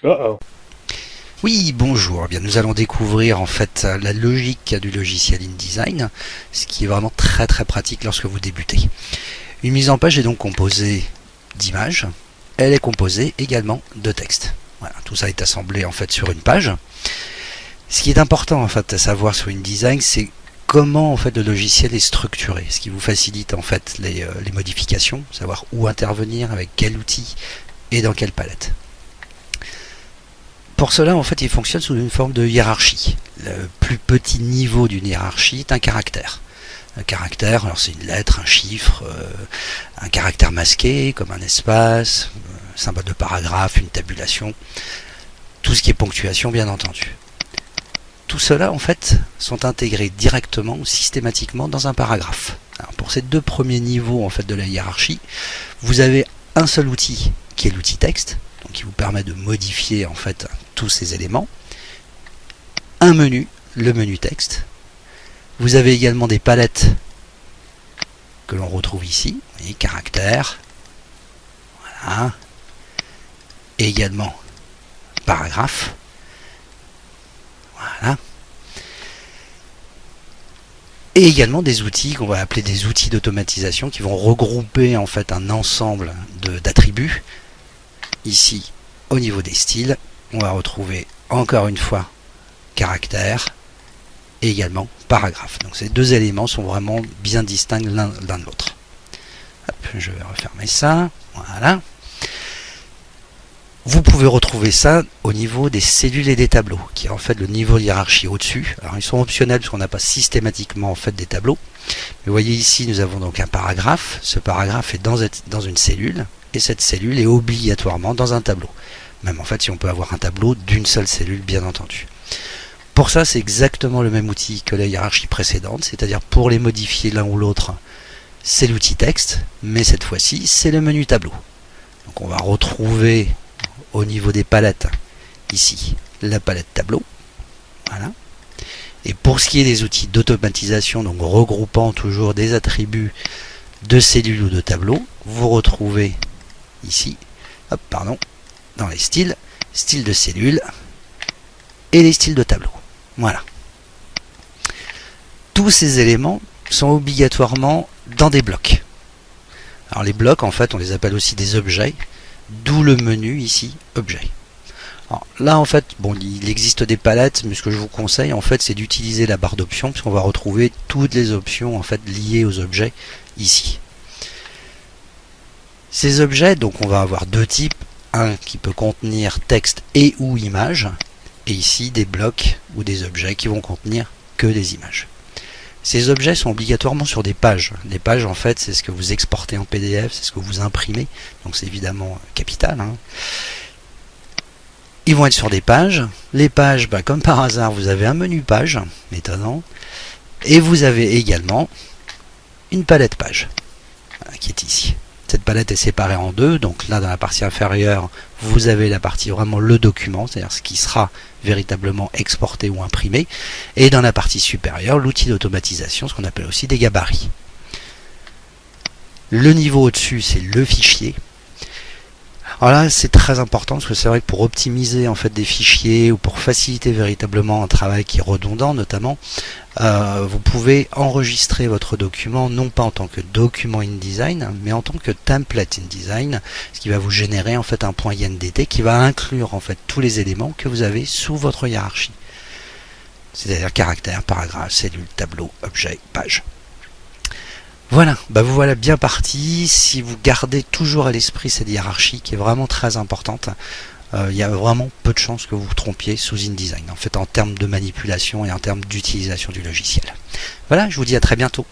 Uh-oh. Oui, bonjour. Eh bien, nous allons découvrir en fait la logique du logiciel InDesign, ce qui est vraiment très très pratique lorsque vous débutez. Une mise en page est donc composée d'images. Elle est composée également de texte. Voilà, tout ça est assemblé en fait sur une page. Ce qui est important en fait à savoir sur InDesign, c'est comment en fait le logiciel est structuré, ce qui vous facilite en fait les modifications, savoir où intervenir, avec quel outil et dans quelle palette. Pour cela, en fait, il fonctionne sous une forme de hiérarchie. Le plus petit niveau d'une hiérarchie est un caractère. Un caractère, alors c'est une lettre, un chiffre, un caractère masqué, comme un espace, un symbole de paragraphe, une tabulation, tout ce qui est ponctuation, bien entendu. Tout cela, en fait, sont intégrés directement ou systématiquement dans un paragraphe. Alors, pour ces deux premiers niveaux, en fait, de la hiérarchie, vous avez un seul outil, qui est l'outil texte, donc qui vous permet de modifier, en fait, tous ces éléments. Un menu, le menu texte. Vous avez également des palettes que l'on retrouve ici, et caractères, voilà, et également paragraphe, voilà, et également des outils qu'on va appeler des outils d'automatisation qui vont regrouper en fait un ensemble d'attributs. Ici, au niveau des styles, on va retrouver encore une fois caractère et également paragraphe. Donc ces deux éléments sont vraiment bien distincts l'un de l'autre. Je vais refermer ça. Voilà. Vous pouvez retrouver ça au niveau des cellules et des tableaux, qui est en fait le niveau de hiérarchie au-dessus. Alors ils sont optionnels parce qu'on n'a pas systématiquement en fait des tableaux. Mais vous voyez ici, nous avons donc un paragraphe. Ce paragraphe est dans une cellule, et cette cellule est obligatoirement dans un tableau. Même en fait, si on peut avoir un tableau d'une seule cellule, bien entendu. Pour ça, c'est exactement le même outil que la hiérarchie précédente, c'est-à-dire pour les modifier l'un ou l'autre, c'est l'outil texte, mais cette fois-ci, c'est le menu tableau. Donc on va retrouver au niveau des palettes, ici, la palette tableau. Voilà. Et pour ce qui est des outils d'automatisation, donc regroupant toujours des attributs de cellules ou de tableaux, vous retrouvez ici, dans les styles, style de cellule et les styles de tableau. Voilà. Tous ces éléments sont obligatoirement dans des blocs. Alors les blocs, en fait, on les appelle aussi des objets, d'où le menu ici, objet. Alors là, en fait, bon, il existe des palettes, mais ce que je vous conseille, en fait, c'est d'utiliser la barre d'options, puisqu'on va retrouver toutes les options, en fait, liées aux objets ici. Ces objets, donc, on va avoir deux types. Un qui peut contenir texte et ou image, et ici des blocs ou des objets qui vont contenir que des images. Ces objets sont obligatoirement sur des pages. Les pages, en fait, c'est ce que vous exportez en PDF, c'est ce que vous imprimez, donc c'est évidemment capital. Ils vont être sur des pages. Les pages, comme par hasard, vous avez un menu page, étonnant, et vous avez également une palette page, qui est ici. Cette palette est séparée en deux, donc là dans la partie inférieure, vous avez la partie vraiment le document, c'est-à-dire ce qui sera véritablement exporté ou imprimé, et dans la partie supérieure, l'outil d'automatisation, ce qu'on appelle aussi des gabarits. Le niveau au-dessus, c'est le fichier. Alors là, c'est très important parce que c'est vrai que pour optimiser en fait des fichiers ou pour faciliter véritablement un travail qui est redondant notamment, vous pouvez enregistrer votre document non pas en tant que document InDesign, mais en tant que template InDesign, ce qui va vous générer en fait un point INDT qui va inclure en fait tous les éléments que vous avez sous votre hiérarchie, c'est-à-dire caractère, paragraphe, cellule, tableau, objet, page. Voilà, vous voilà bien parti. Si vous gardez toujours à l'esprit cette hiérarchie qui est vraiment très importante, il y a vraiment peu de chances que vous vous trompiez sous InDesign, en fait en termes de manipulation et en termes d'utilisation du logiciel. Voilà, je vous dis à très bientôt.